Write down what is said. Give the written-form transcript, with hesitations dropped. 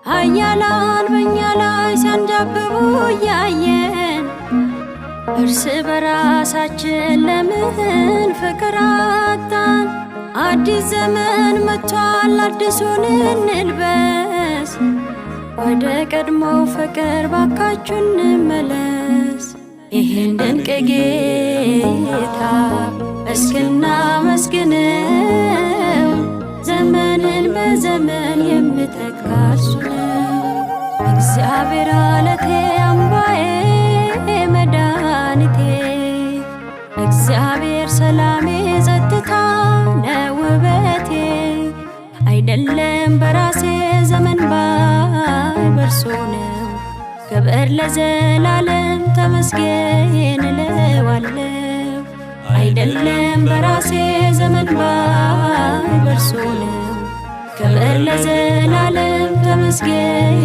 ኃያላን በእኛ ላይ ሲያንጃብቡ እያየን እርስ በራሳችን ለምን ፍቅር አጣን? አዲስ ዘመን መጥቷል፣ አዲሱን እንልበስ። ወደ ቀድሞው ፍቅር ባካችሁ እንመለስ። ይህን ድንቅ ጌታ እስክናመስግነው ዘመንን በዘመን የምተካ እርሱ ነው። እግዚአብሔር አለቴ አምባዬ መድኃኒቴ፣ እግዚአብሔር ሰላሜ ጸጥታ ነው ውበቴ። አይደለም በራሴ ዘመን ባይ በርሱ ነው። ክብር ለዘላለም ተመስገን እለዋለሁ። አይደለም በራሴ ዘመን ባይ በርሱ ነው። ክብር ለዘላለም ተመስገን